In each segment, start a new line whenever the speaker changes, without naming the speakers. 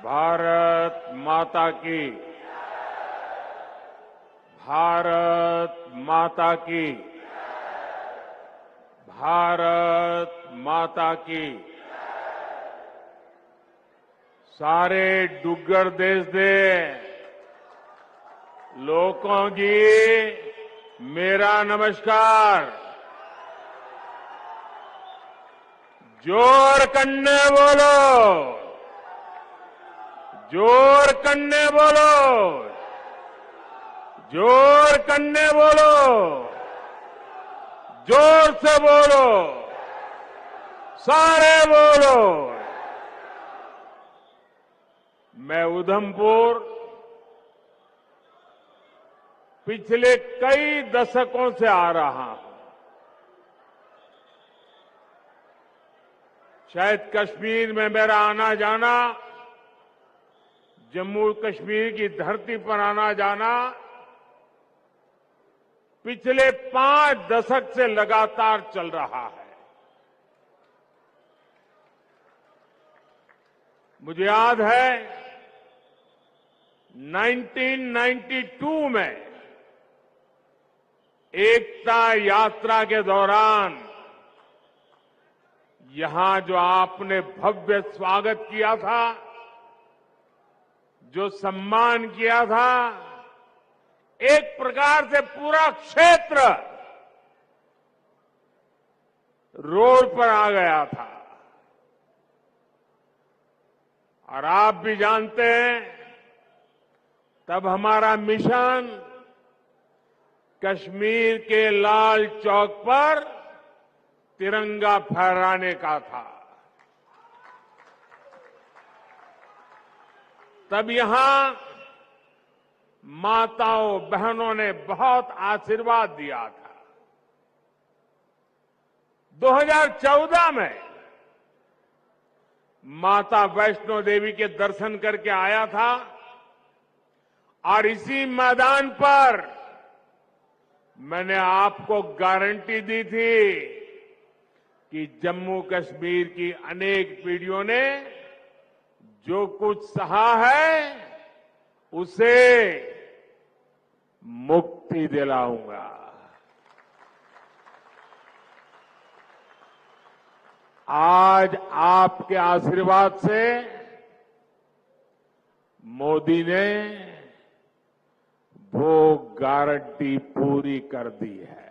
भारत माता की। भारत माता की। भारत माता की। सारे डुग्गर देश दे लोगों की मेरा नमस्कार। जोर कन्ने बोलो, जोर कन्ने बोलो, जोर कन्ने बोलो, जोर से बोलो, सारे बोलो। मैं उधमपुर पिछले कई दशकों से आ रहा हूं। शायद कश्मीर में मेरा आना जाना, जम्मू कश्मीर की धरती पर आना जाना पिछले 5 दशक से लगातार चल रहा है। मुझे याद है 1992 में एकता यात्रा के दौरान यहां जो आपने भव्य स्वागत किया था, जो सम्मान किया था, एक प्रकार से पूरा क्षेत्र रोड पर आ गया था। और आप भी जानते हैं, तब हमारा मिशन कश्मीर के लाल चौक पर तिरंगा फहराने का था। तब यहां माताओं बहनों ने बहुत आशीर्वाद दिया था। 2014 में माता वैष्णो देवी के दर्शन करके आया था और इसी मैदान पर मैंने आपको गारंटी दी थी कि जम्मू कश्मीर की अनेक पीढ़ियों ने जो कुछ सहा है उसे मुक्ति दिलाऊंगा। आज आपके आशीर्वाद से मोदी ने वो गारंटी पूरी कर दी है।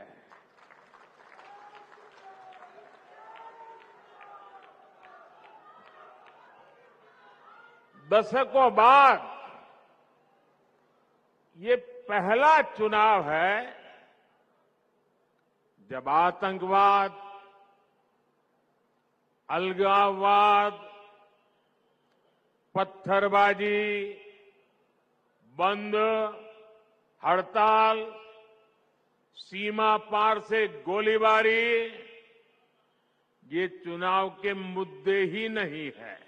दशकों बाद ये पहला चुनाव है जब आतंकवाद, अलगाववाद, पत्थरबाजी, बंद, हड़ताल, सीमा पार से गोलीबारी ये चुनाव के मुद्दे ही नहीं है।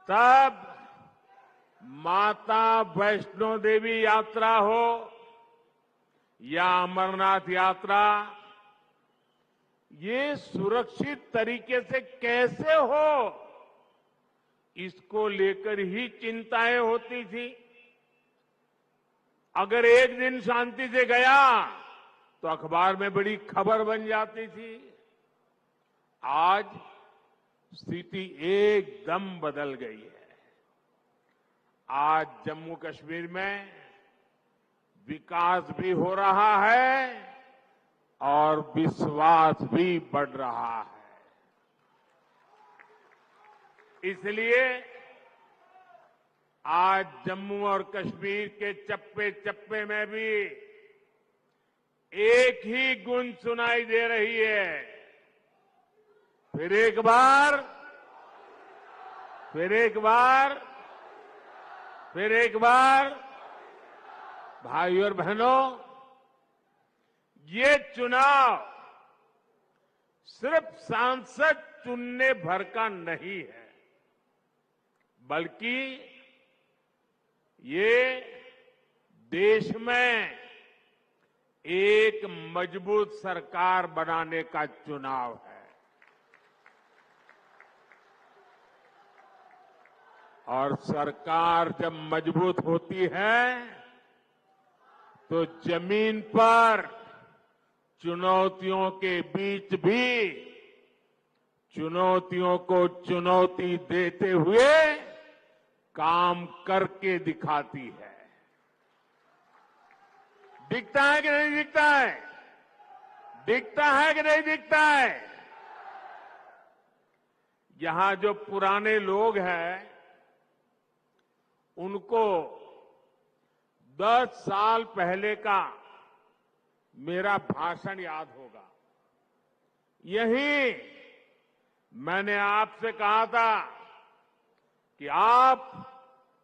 तब माता वैष्णो देवी यात्रा हो या अमरनाथ यात्रा, ये सुरक्षित तरीके से कैसे हो, इसको लेकर ही चिंताएं होती थी। अगर एक दिन शांति से गया तो अखबार में बड़ी खबर बन जाती थी। आज स्थिति एकदम बदल गई है। आज जम्मू कश्मीर में विकास भी हो रहा है और विश्वास भी बढ़ रहा है। इसलिए आज जम्मू और कश्मीर के चप्पे चप्पे में भी एक ही गूंज सुनाई दे रही है। फिर एक बार, फिर एक बार, फिर एक बार, भाइयों और बहनों, ये चुनाव सिर्फ सांसद चुनने भर का नहीं है, बल्कि ये देश में एक मजबूत सरकार बनाने का चुनाव है। और सरकार जब मजबूत होती है तो जमीन पर चुनौतियों के बीच भी चुनौतियों को चुनौती देते हुए काम करके दिखाती है। दिखता है कि नहीं दिखता है? दिखता है कि नहीं दिखता है? यहां जो पुराने लोग हैं उनको 10 साल पहले का मेरा भाषण याद होगा। यही मैंने आपसे कहा था कि आप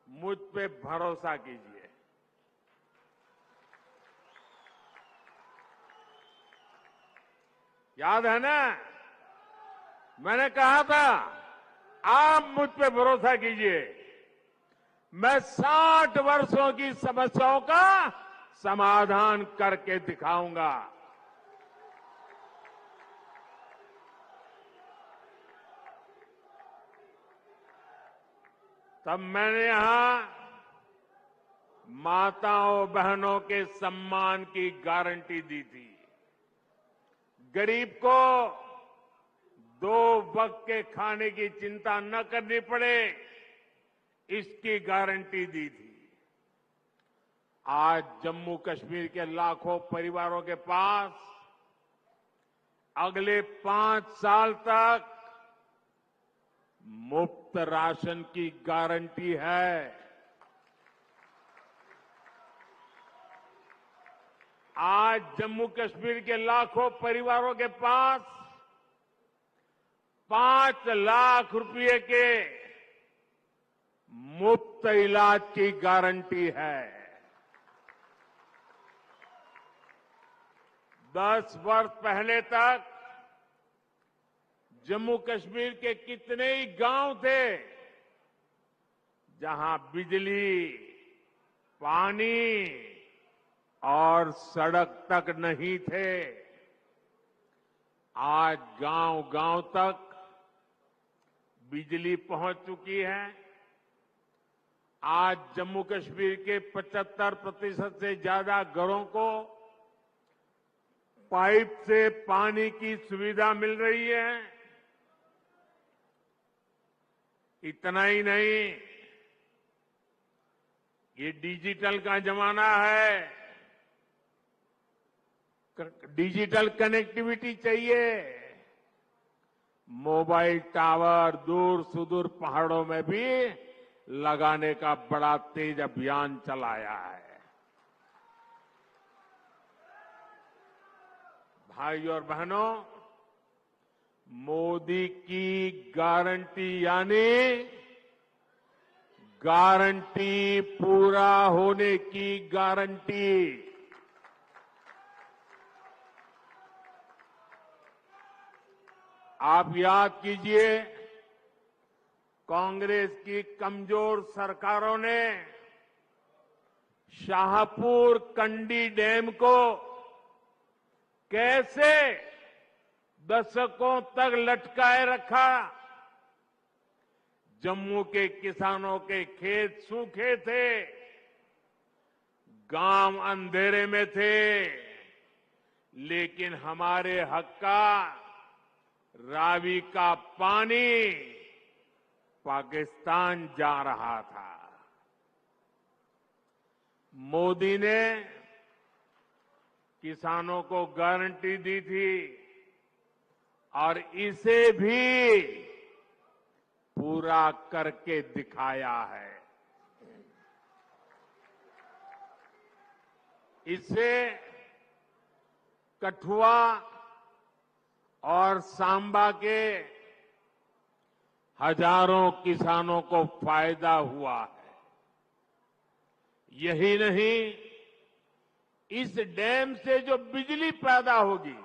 मुझ पे भरोसा कीजिए। याद है ना? मैंने कहा था आप मुझ पे भरोसा कीजिए, मैं 60 वर्षों की समस्याओं का समाधान करके दिखाऊंगा। तब मैंने यहां माताओं बहनों के सम्मान की गारंटी दी थी। गरीब को 2 वक्त के खाने की चिंता न करनी पड़े, इसकी गारंटी दी थी। आज जम्मू कश्मीर के लाखों परिवारों के पास अगले 5 साल तक मुफ्त राशन की गारंटी है। आज जम्मू कश्मीर के लाखों परिवारों के पास 5 लाख रुपए के मुफ्त इलाज की गारंटी है। 10 वर्ष पहले तक जम्मू कश्मीर के कितने ही गांव थे जहां बिजली, पानी और सड़क तक नहीं थे। आज गांव-गांव तक बिजली पहुंच चुकी है। आज जम्मू कश्मीर के 75% से ज्यादा घरों को पाइप से पानी की सुविधा मिल रही है। इतना ही नहीं, ये डिजिटल का जमाना है। डिजिटल कनेक्टिविटी चाहिए। मोबाइल टावर दूर सुदूर पहाड़ों में भी लगाने का बड़ा तेज अभियान चलाया है। भाई और बहनों, मोदी की गारंटी यानी गारंटी पूरा होने की गारंटी। आप याद कीजिए, कांग्रेस की कमजोर सरकारों ने शाहपुर कंडी डैम को कैसे दशकों तक लटकाए रखा। जम्मू के किसानों के खेत सूखे थे, गांव अंधेरे में थे, लेकिन हमारे हक का रावी का पानी पाकिस्तान जा रहा था। मोदी ने किसानों को गारंटी दी थी और इसे भी पूरा करके दिखाया है। इससे कठुआ और सांबा के हजारों किसानों को फायदा हुआ है। यही नहीं, इस डैम से जो बिजली पैदा होगी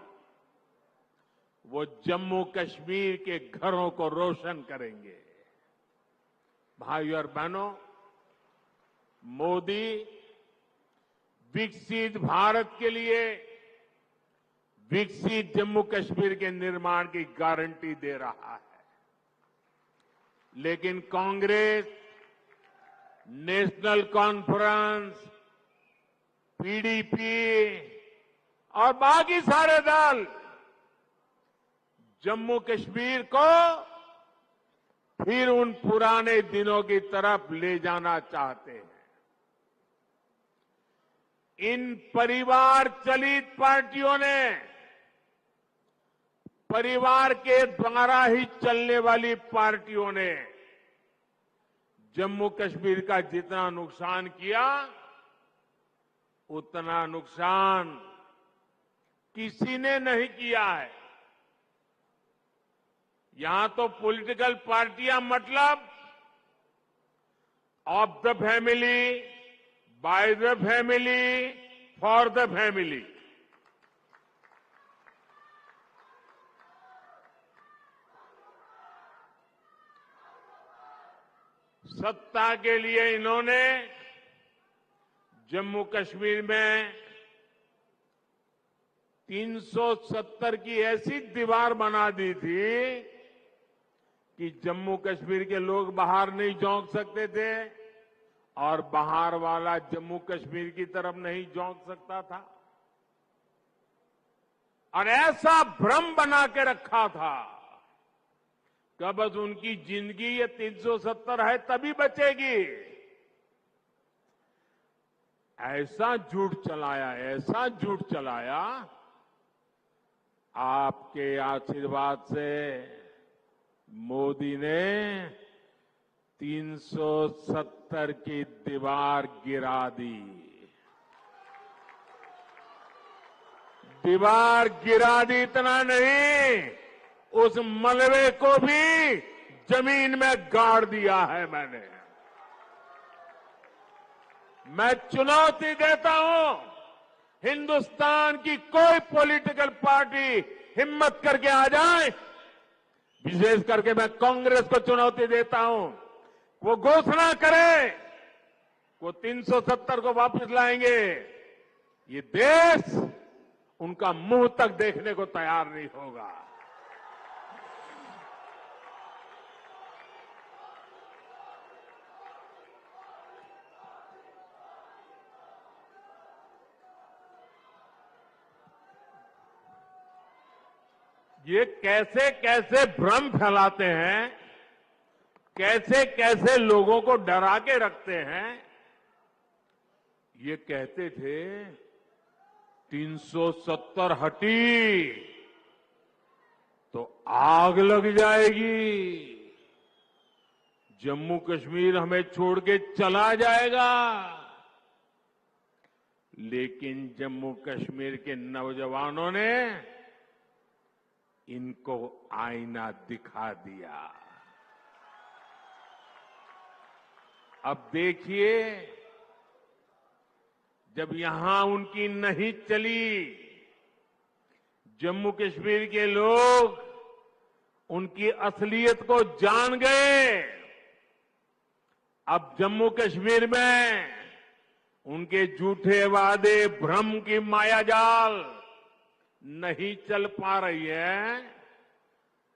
वो जम्मू कश्मीर के घरों को रोशन करेंगे। भाइयों और बहनों, मोदी विकसित भारत के लिए विकसित जम्मू कश्मीर के निर्माण की गारंटी दे रहा है। लेकिन कांग्रेस, नेशनल कॉन्फ्रेंस, पीडीपी और बाकी सारे दल जम्मू कश्मीर को फिर उन पुराने दिनों की तरफ ले जाना चाहते हैं। इन परिवार चलित पार्टियों ने परिवार के द्वारा ही चलने वाली पार्टियों ने जम्मू कश्मीर का जितना नुकसान किया, उतना नुकसान किसी ने नहीं किया है। यहां तो पॉलिटिकल पार्टियां मतलब of the family, by the family, for the family. सत्ता के लिए इन्होंने जम्मू कश्मीर में 370 की ऐसी दीवार बना दी थी कि जम्मू कश्मीर के लोग बाहर नहीं झोंक सकते थे और बाहर वाला जम्मू कश्मीर की तरफ नहीं झोंक सकता था। और ऐसा भ्रम बना के रखा था कि बस उनकी जिंदगी ये 370 है तभी बचेगी। ऐसा झूठ चलाया, ऐसा झूठ चलाया। आपके आशीर्वाद से मोदी ने 370 की दीवार गिरा दी। दीवार गिरा दी इतना नहीं, उस मलबे को भी जमीन में गाड़ दिया है मैंने। मैं चुनौती देता हूं, हिंदुस्तान की कोई पॉलिटिकल पार्टी हिम्मत करके आ जाए, विशेष करके मैं कांग्रेस को चुनौती देता हूं, वो घोषणा करे वो 370 को वापस लाएंगे, ये देश उनका मुंह तक देखने को तैयार नहीं होगा। ये कैसे कैसे भ्रम फैलाते हैं, कैसे कैसे लोगों को डरा के रखते हैं। ये कहते थे 370 हटी तो आग लग जाएगी, जम्मू कश्मीर हमें छोड़ के चला जाएगा। लेकिन जम्मू कश्मीर के नौजवानों ने इनको आईना दिखा दिया। अब देखिए, जब यहां उनकी नहीं चली, जम्मू कश्मीर के लोग उनकी असलियत को जान गए। अब जम्मू कश्मीर में उनके झूठे वादे, भ्रम की मायाजाल नहीं चल पा रही है,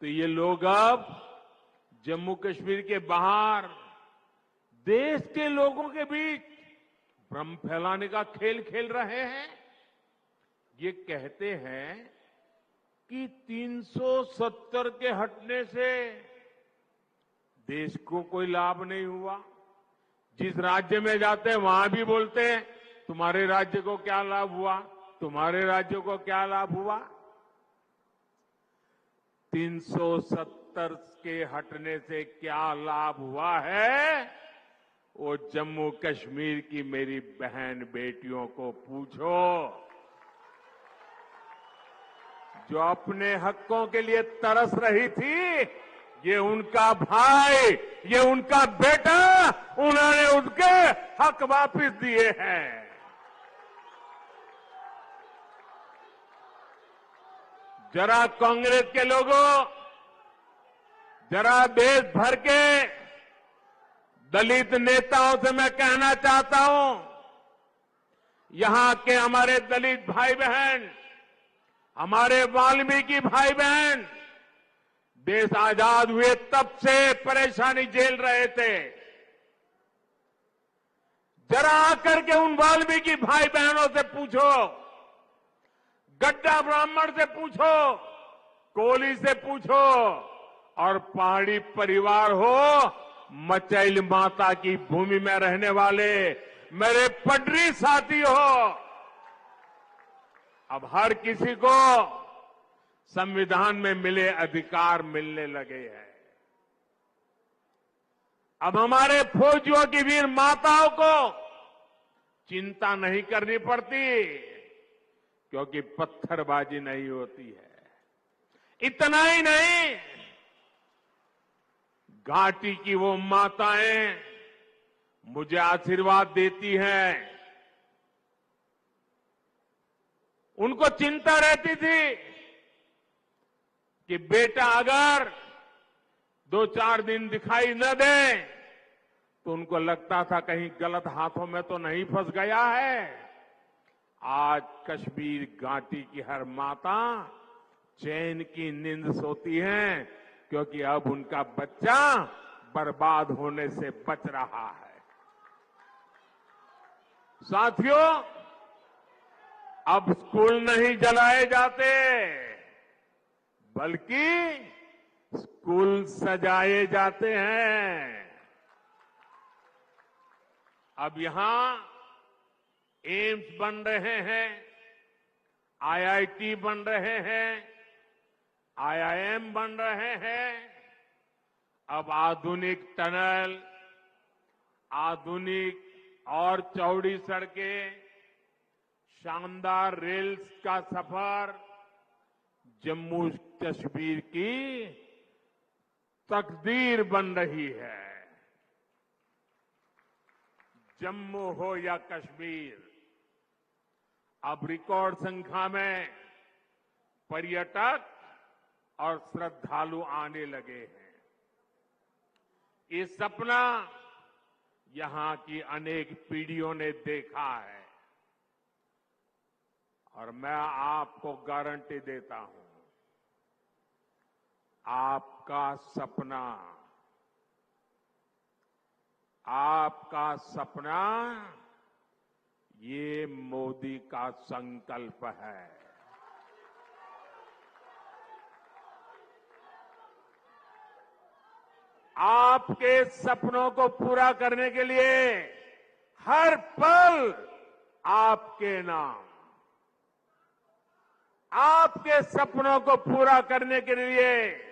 तो ये लोग अब जम्मू कश्मीर के बाहर देश के लोगों के बीच भ्रम फैलाने का खेल खेल रहे हैं। ये कहते हैं कि 370 के हटने से देश को कोई लाभ नहीं हुआ। जिस राज्य में जाते हैं वहां भी बोलते हैं तुम्हारे राज्य को क्या लाभ हुआ, तुम्हारे राज्य को क्या लाभ हुआ। 370 के हटने से क्या लाभ हुआ है, वो जम्मू कश्मीर की मेरी बहन बेटियों को पूछो, जो अपने हकों के लिए तरस रही थी। ये उनका भाई, ये उनका बेटा, उन्होंने उनके हक वापस दिए हैं। जरा कांग्रेस के लोगों, जरा देश भर के दलित नेताओं से मैं कहना चाहता हूं, यहां के हमारे दलित भाई बहन, हमारे वाल्मीकि भाई बहन देश आजाद हुए तब से परेशानी झेल रहे थे। जरा आकर के उन वाल्मीकि भाई बहनों से पूछो, गड्ढा ब्राह्मण से पूछो, कोली से पूछो और पहाड़ी परिवार हो, मचैल माता की भूमि में रहने वाले मेरे पटरी साथी हो, अब हर किसी को संविधान में मिले अधिकार मिलने लगे हैं। अब हमारे फौजियों की वीर माताओं को चिंता नहीं करनी पड़ती, क्योंकि पत्थरबाजी नहीं होती है। इतना ही नहीं, घाटी की वो माताएं मुझे आशीर्वाद देती हैं। उनको चिंता रहती थी कि बेटा अगर 2-4 दिन दिखाई न दे तो उनको लगता था कहीं गलत हाथों में तो नहीं फंस गया है। आज कश्मीर घाटी की हर माता चैन की नींद सोती है, क्योंकि अब उनका बच्चा बर्बाद होने से बच रहा है। साथियों, अब स्कूल नहीं जलाए जाते, बल्कि स्कूल सजाए जाते हैं। अब यहां एम्स बन रहे हैं, आईआईटी बन रहे हैं, आईआईएम बन रहे हैं। अब आधुनिक टनल, आधुनिक और चौड़ी सड़कें, शानदार रेल्स का सफर जम्मू कश्मीर की तकदीर बन रही है। जम्मू हो या कश्मीर, अब रिकॉर्ड संख्या में पर्यटक और श्रद्धालु आने लगे हैं। ये सपना यहां की अनेक पीढ़ियों ने देखा है और मैं आपको गारंटी देता हूं, आपका सपना ये मोदी का संकल्प है। आपके सपनों को पूरा करने के लिए हर पल आपके नाम, आपके सपनों को पूरा करने के लिए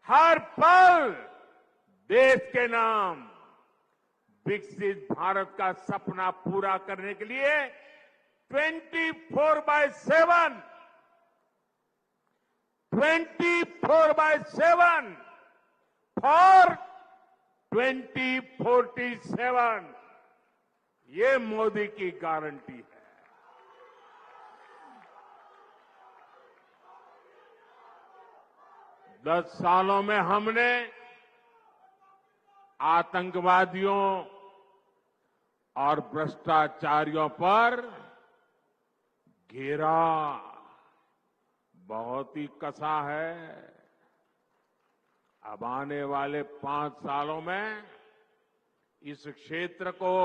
हर पल देश के नाम, विकसित भारत का सपना पूरा करने के लिए 24/7 फॉर 2047 ये मोदी की गारंटी है। दस सालों में हमने आतंकवादियों और भ्रष्टाचारियों पर घेरा बहुत ही कसा है। अब आने वाले 5 सालों में इस क्षेत्र को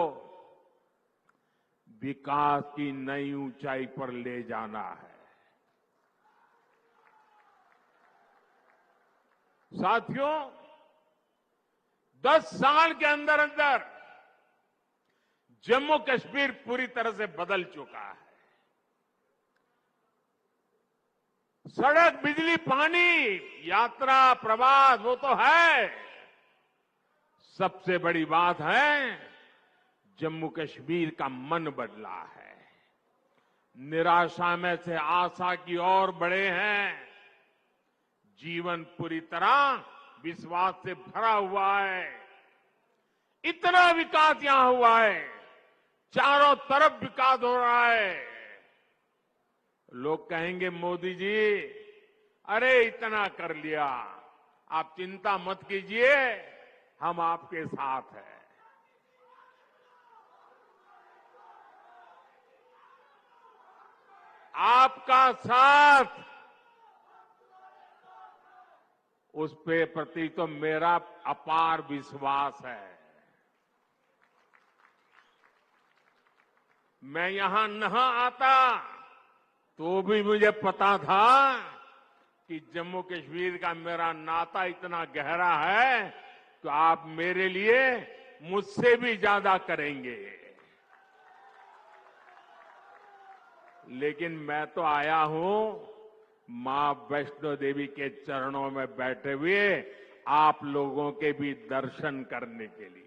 विकास की नई ऊंचाई पर ले जाना है। साथियों, 10 साल के अंदर अंदर जम्मू कश्मीर पूरी तरह से बदल चुका है। सड़क, बिजली, पानी, यात्रा, प्रवास वो तो है, सबसे बड़ी बात है जम्मू कश्मीर का मन बदला है। निराशा में से आशा की ओर बढ़े हैं। जीवन पूरी तरह विश्वास से भरा हुआ है। इतना विकास यहां हुआ है, चारों तरफ विकास हो रहा है। लोग कहेंगे मोदी जी, अरे इतना कर लिया, आप चिंता मत कीजिए, हम आपके साथ हैं। आपका साथ, उस पे प्रति तो मेरा अपार विश्वास है। मैं यहां न आता तो भी मुझे पता था कि जम्मू कश्मीर का मेरा नाता इतना गहरा है तो आप मेरे लिए मुझसे भी ज्यादा करेंगे। लेकिन मैं तो आया हूं मां वैष्णो देवी के चरणों में बैठे हुए आप लोगों के भी दर्शन करने के लिए।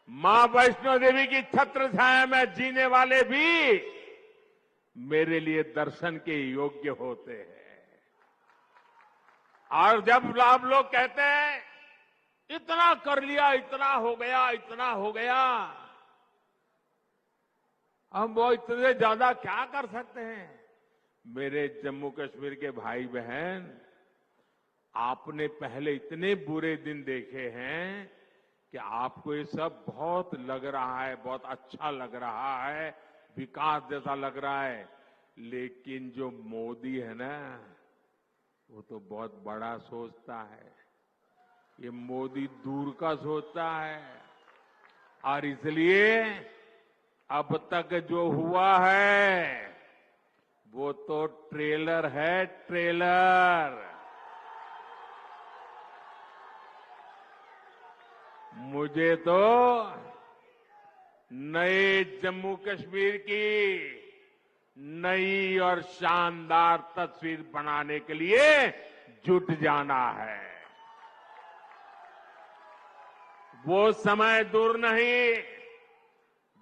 मां वैष्णो देवी की छत्र छाया में जीने वाले भी मेरे लिए दर्शन के योग्य होते हैं। और जब आप लोग कहते हैं इतना कर लिया, इतना हो गया, इतना हो गया, हम वो इतने ज्यादा क्या कर सकते हैं? मेरे जम्मू कश्मीर के भाई बहन, आपने पहले इतने बुरे दिन देखे हैं कि आपको ये सब बहुत लग रहा है, बहुत अच्छा लग रहा है, विकास जैसा लग रहा है। लेकिन जो मोदी है ना, वो तो बहुत बड़ा सोचता है। ये मोदी दूर का सोचता है और इसलिए अब तक जो हुआ है वो तो ट्रेलर है, ट्रेलर। मुझे तो नए जम्मू कश्मीर की नई और शानदार तस्वीर बनाने के लिए जुट जाना है। वो समय दूर नहीं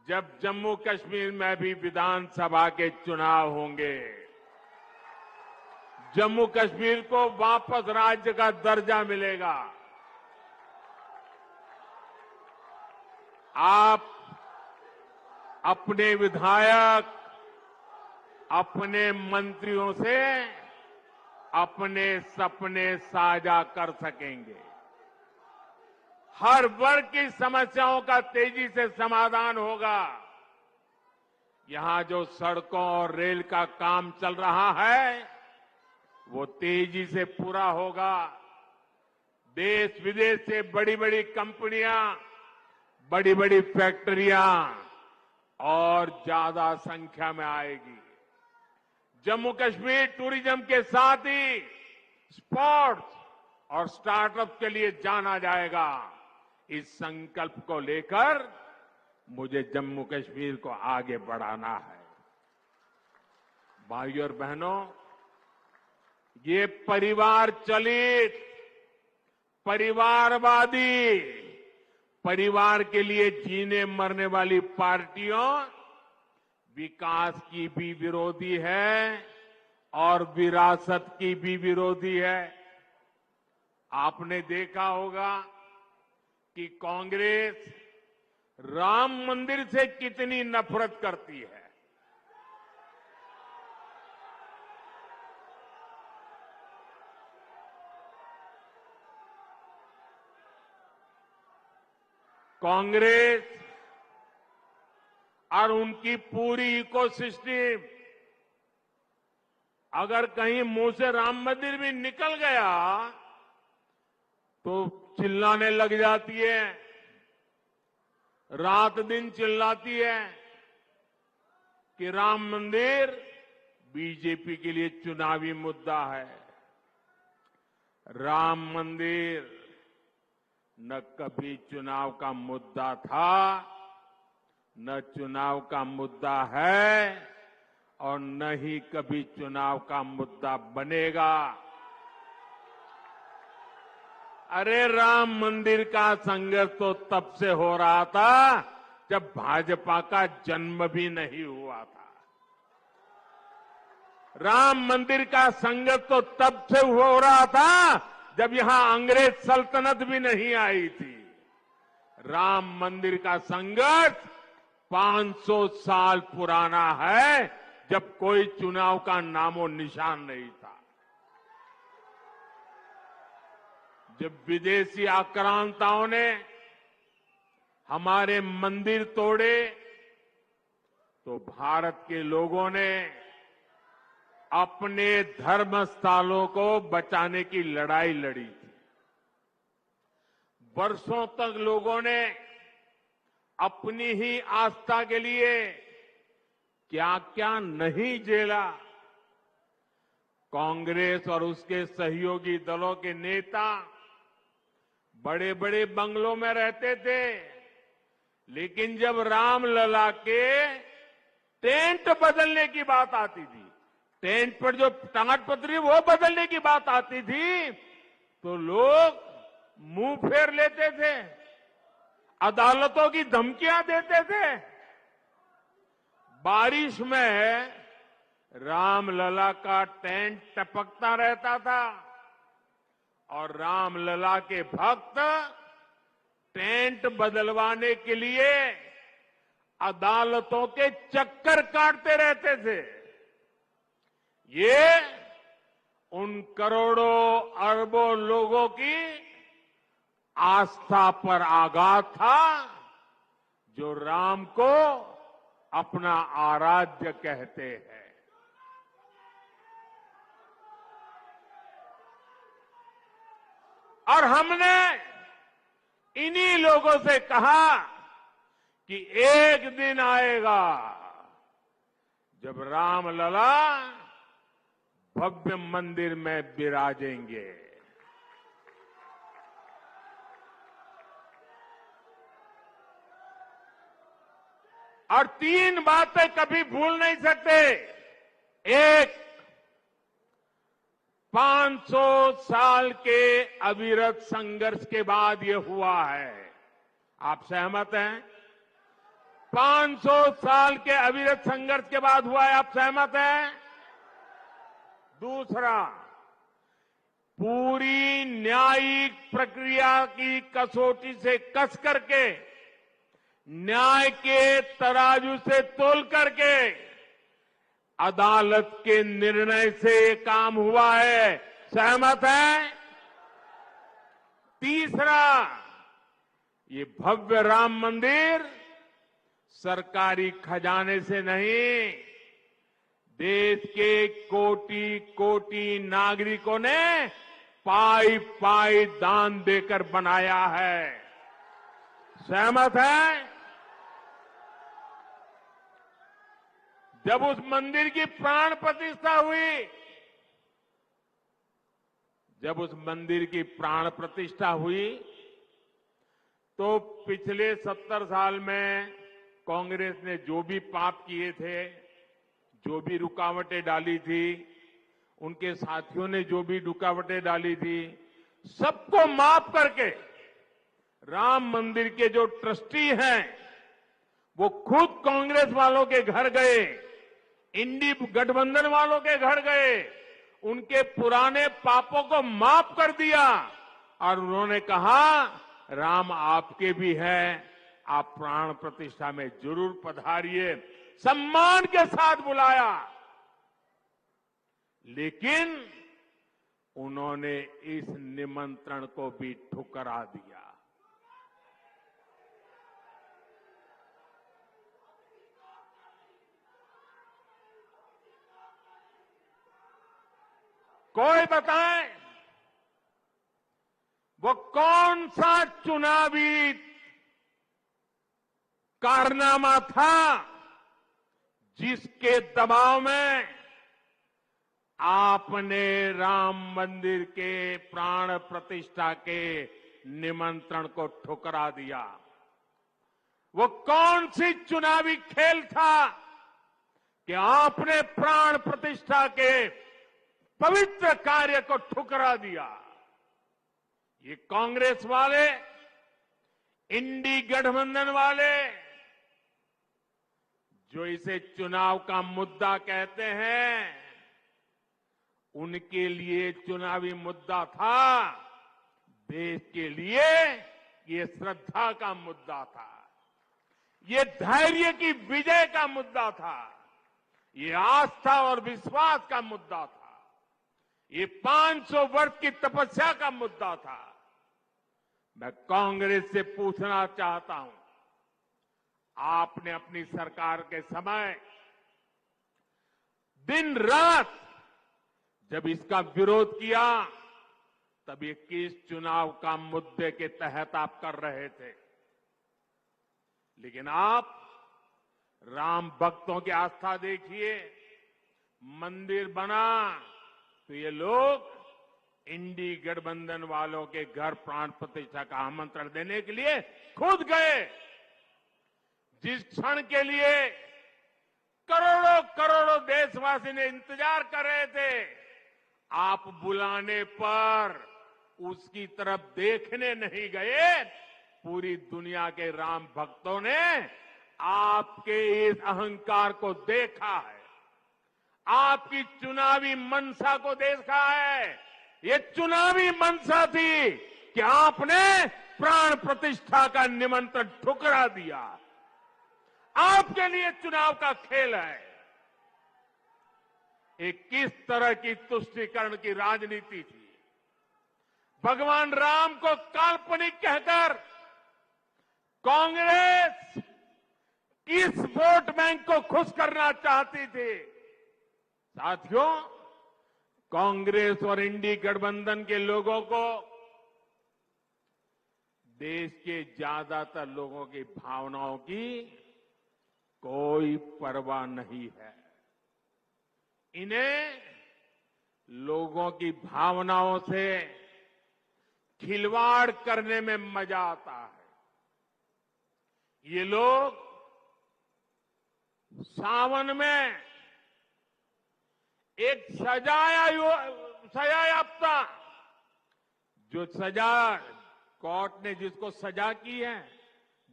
जब जम्मू कश्मीर में भी विधानसभा के चुनाव होंगे। जम्मू कश्मीर को वापस राज्य का दर्जा मिलेगा। आप अपने विधायक, अपने मंत्रियों से अपने सपने साझा कर सकेंगे। हर वर्ग की समस्याओं का तेजी से समाधान होगा। यहां जो सड़कों और रेल का काम चल रहा है वो तेजी से पूरा होगा। देश विदेश से बड़ी बड़ी कंपनियां, बड़ी बड़ी फैक्ट्रियां और ज्यादा संख्या में आएगी। जम्मू कश्मीर टूरिज्म के साथ ही स्पोर्ट्स और स्टार्टअप के लिए जाना जाएगा। इस संकल्प को लेकर मुझे जम्मू कश्मीर को आगे बढ़ाना है। भाइयों और बहनों, ये परिवार चलित, परिवारवादी, परिवार के लिए जीने मरने वाली पार्टियों विकास की भी विरोधी है और विरासत की भी विरोधी है। आपने देखा होगा कि कांग्रेस राम मंदिर से कितनी नफरत करती है। कांग्रेस और उनकी पूरी इकोसिस्टम अगर कहीं मुंह से राम मंदिर भी निकल गया तो चिल्लाने लग जाती है, रात दिन चिल्लाती है कि राम मंदिर बीजेपी के लिए चुनावी मुद्दा है। राम मंदिर न कभी चुनाव का मुद्दा था, न चुनाव का मुद्दा है और न ही कभी चुनाव का मुद्दा बनेगा। अरे राम मंदिर का संघर्ष तो तब से हो रहा था जब भाजपा का जन्म भी नहीं हुआ था। राम मंदिर का संघर्ष तो तब से हो रहा था जब यहां अंग्रेज सल्तनत भी नहीं आई थी। राम मंदिर का संघर्ष 500 साल पुराना है, जब कोई चुनाव का नामो निशान नहीं था। जब विदेशी आक्रांताओं ने हमारे मंदिर तोड़े, तो भारत के लोगों ने अपने धर्म स्थलों को बचाने की लड़ाई लड़ी थी। वर्षों तक लोगों ने अपनी ही आस्था के लिए क्या क्या नहीं झेला। कांग्रेस और उसके सहयोगी दलों के नेता बड़े बड़े बंगलों में रहते थे, लेकिन जब रामलला के टेंट बदलने की बात आती थी, टेंट पर जो ताड़पत्री वो बदलने की बात आती थी, तो लोग मुंह फेर लेते थे, अदालतों की धमकियां देते थे। बारिश में रामलला का टेंट टपकता रहता था और रामलला के भक्त टेंट बदलवाने के लिए अदालतों के चक्कर काटते रहते थे। ये उन करोड़ों अरबों लोगों की आस्था पर आघात था जो राम को अपना आराध्य कहते हैं। और हमने इन्हीं लोगों से कहा कि एक दिन आएगा जब रामलला भव्य मंदिर में विराजेंगे। और तीन बातें कभी भूल नहीं सकते। एक, 500 साल के अविरत संघर्ष के बाद ये हुआ है। आप सहमत हैं? 500 साल के अविरत संघर्ष के बाद हुआ है। आप सहमत हैं? दूसरा, पूरी न्यायिक प्रक्रिया की कसौटी से कस करके, न्याय के तराजू से तोल करके अदालत के निर्णय से ये काम हुआ है। सहमत है? तीसरा, ये भव्य राम मंदिर सरकारी खजाने से नहीं, देश के कोटि कोटि नागरिकों ने पाई पाई दान देकर बनाया है। सहमत है? जब उस मंदिर की प्राण प्रतिष्ठा हुई, जब उस मंदिर की प्राण प्रतिष्ठा हुई, तो पिछले 70 साल में कांग्रेस ने जो भी पाप किए थे, जो भी रुकावटें डाली थी, उनके साथियों ने जो भी रुकावटें डाली थी, सबको माफ करके राम मंदिर के जो ट्रस्टी हैं, वो खुद कांग्रेस वालों के घर गए, इंडी गठबंधन वालों के घर गए, उनके पुराने पापों को माफ कर दिया और उन्होंने कहा राम आपके भी हैं, आप प्राण प्रतिष्ठा में जरूर पधारिए। सम्मान के साथ बुलाया, लेकिन उन्होंने इस निमंत्रण को भी ठुकरा दिया। कोई बताए वो कौन सा चुनावी कारनामा था जिसके दबाव में आपने राम मंदिर के प्राण प्रतिष्ठा के निमंत्रण को ठुकरा दिया? वो कौन सी चुनावी खेल था कि आपने प्राण प्रतिष्ठा के पवित्र कार्य को ठुकरा दिया? ये कांग्रेस वाले, इंडी गठबंधन वाले, जो इसे चुनाव का मुद्दा कहते हैं, उनके लिए चुनावी मुद्दा था, देश के लिए ये श्रद्धा का मुद्दा था, ये धैर्य की विजय का मुद्दा था, ये आस्था और विश्वास का मुद्दा था, ये 500 वर्ष की तपस्या का मुद्दा था। मैं कांग्रेस से पूछना चाहता हूं, आपने अपनी सरकार के समय दिन रात जब इसका विरोध किया तब ये किस चुनाव का मुद्दे के तहत आप कर रहे थे। लेकिन आप राम भक्तों की आस्था देखिए, मंदिर बना तो ये लोग इंडी गठबंधन वालों के घर प्राण प्रतिष्ठा का आमंत्रण देने के लिए खुद गए। जिस क्षण के लिए करोड़ों करोड़ों देशवासी ने इंतजार कर रहे थे, आप बुलाने पर उसकी तरफ देखने नहीं गए। पूरी दुनिया के राम भक्तों ने आपके इस अहंकार को देखा है, आपकी चुनावी मंशा को देखा है। ये चुनावी मंशा थी कि आपने प्राण प्रतिष्ठा का निमंत्रण ठुकरा दिया। आपके लिए चुनाव का खेल है। एक किस तरह की तुष्टीकरण की राजनीति थी। भगवान राम को काल्पनिक कहकर कांग्रेस किस वोट बैंक को खुश करना चाहती थी। साथियों, कांग्रेस और इंडी गठबंधन के लोगों को देश के ज्यादातर लोगों की भावनाओं की कोई परवाह नहीं है। इन्हें लोगों की भावनाओं से खिलवाड़ करने में मजा आता है। ये लोग सावन में एक सजायाफ्ता जो सजा कोर्ट ने जिसको सजा की है,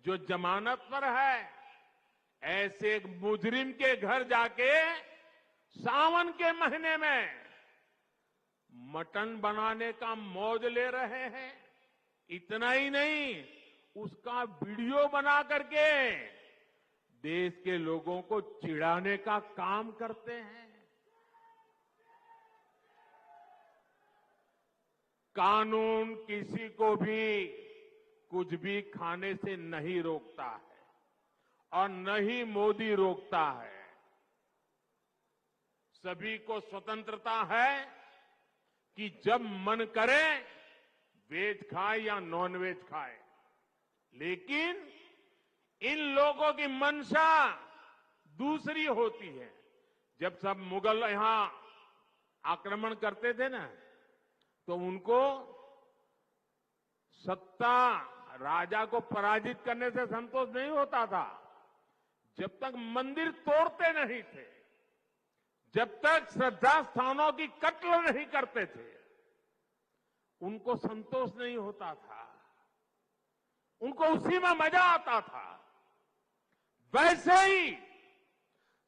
जो जमानत पर है, ऐसे एक मुजरिम के घर जाके सावन के महीने में मटन बनाने का मौज ले रहे हैं। इतना ही नहीं, उसका वीडियो बना करके देश के लोगों को चिढ़ाने का काम करते हैं। कानून किसी को भी कुछ भी खाने से नहीं रोकता है और न ही मोदी रोकता है। सभी को स्वतंत्रता है कि जब मन करे वेज खाए या नॉन वेज खाए। लेकिन इन लोगों की मंशा दूसरी होती है। जब सब मुगल यहां आक्रमण करते थे ना, तो उनको सत्ता राजा को पराजित करने से संतोष नहीं होता था। जब तक मंदिर तोड़ते नहीं थे, जब तक श्रद्धा स्थानों की कत्ल नहीं करते थे, उनको संतोष नहीं होता था। उनको उसी में मजा आता था। वैसे ही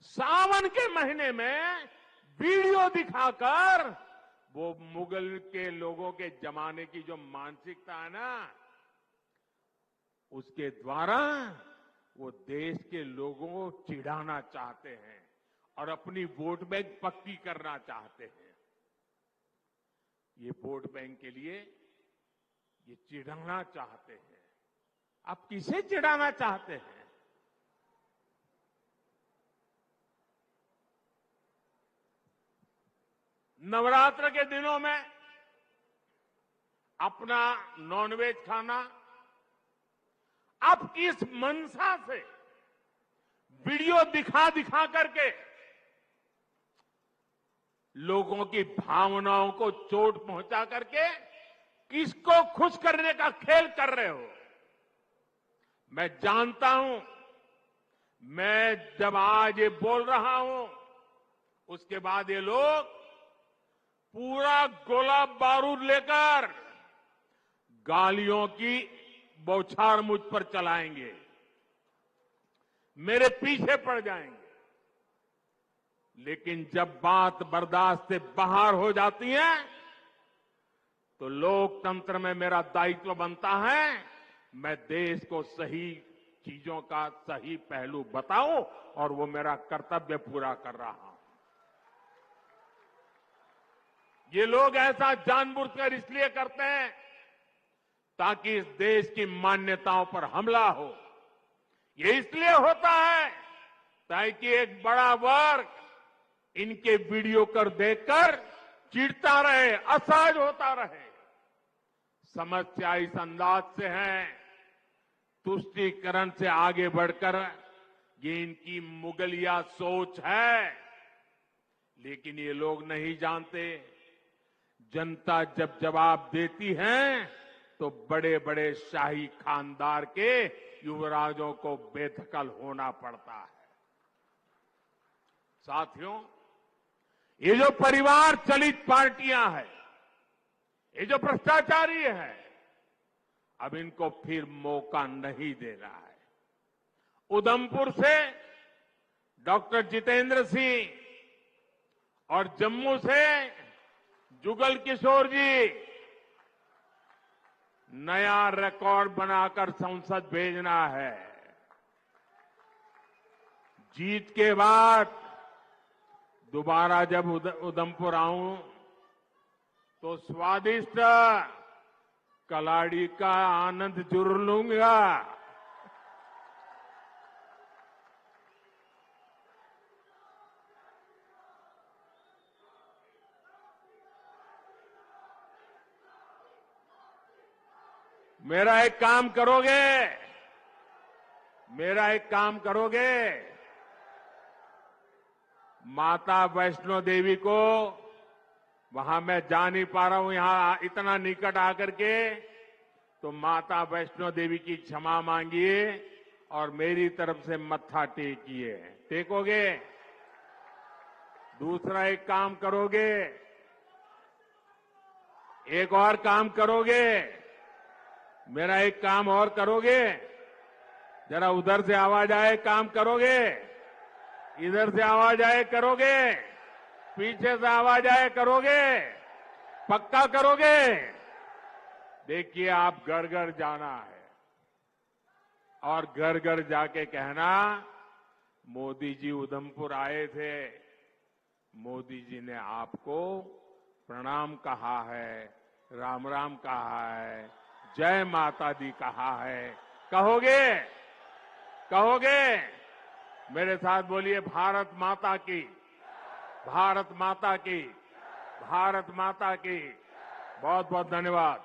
सावन के महीने में वीडियो दिखाकर वो मुगल के लोगों के जमाने की जो मानसिकता है ना, उसके द्वारा वो देश के लोगों को चिढ़ाना चाहते हैं और अपनी वोट बैंक पक्की करना चाहते हैं। ये वोट बैंक के लिए ये चिढ़ाना चाहते हैं। आप किसे चिढ़ाना चाहते हैं? नवरात्र के दिनों में अपना नॉनवेज खाना आप किस मंशा से वीडियो दिखा दिखा करके लोगों की भावनाओं को चोट पहुंचा करके किसको खुश करने का खेल कर रहे हो? मैं जानता हूं, मैं जब आज ये बोल रहा हूं, उसके बाद ये लोग पूरा गोला बारूद लेकर गालियों की बौछार मुझ पर चलाएंगे, मेरे पीछे पड़ जाएंगे। लेकिन जब बात बर्दाश्त से बाहर हो जाती है तो लोकतंत्र में मेरा दायित्व बनता है मैं देश को सही चीजों का सही पहलू बताऊं और वो मेरा कर्तव्य पूरा कर रहा हूं। ये लोग ऐसा जानबूझकर इसलिए करते हैं ताकि इस देश की मान्यताओं पर हमला हो। ये इसलिए होता है ताकि एक बड़ा वर्ग इनके वीडियो कर देखकर चिढ़ता रहे, असहज होता रहे। समस्या इस अंदाज से है, तुष्टीकरण से आगे बढ़कर ये इनकी मुगलिया सोच है। लेकिन ये लोग नहीं जानते, जनता जब जवाब देती है तो बड़े बड़े शाही खानदार के युवराजों को बेदखल होना पड़ता है। साथियों, ये जो परिवार चलित पार्टियां हैं, ये जो भ्रष्टाचारी है, अब इनको फिर मौका नहीं दे रहा है। उधमपुर से डॉक्टर जितेंद्र सिंह और जम्मू से जुगल किशोर जी नया रिकॉर्ड बनाकर संसद भेजना है। जीत के बाद दोबारा जब उधमपुर आऊं तो स्वादिष्ट कलाड़ी का आनंद जरूर लूंगा। मेरा एक काम करोगे? मेरा एक काम करोगे? माता वैष्णो देवी को, वहां मैं जा नहीं पा रहा हूं, यहां इतना निकट आकर के, तो माता वैष्णो देवी की क्षमा मांगिए और मेरी तरफ से मत्था टेकिए। टेकोगे? दूसरा एक काम करोगे? एक और काम करोगे? मेरा एक काम और करोगे? जरा उधर से आवाज आए, काम करोगे? इधर से आवाज आए, करोगे? पीछे से आवाज आए, करोगे? पक्का करोगे? देखिए, आप घर घर जाना है और घर घर जाके कहना, मोदी जी उधमपुर आए थे, मोदी जी ने आपको प्रणाम कहा है, राम राम कहा है, जय माता दी कहा है। कहोगे? कहोगे? मेरे साथ बोलिए, भारत माता की, भारत माता की, भारत माता की। बहुत बहुत धन्यवाद।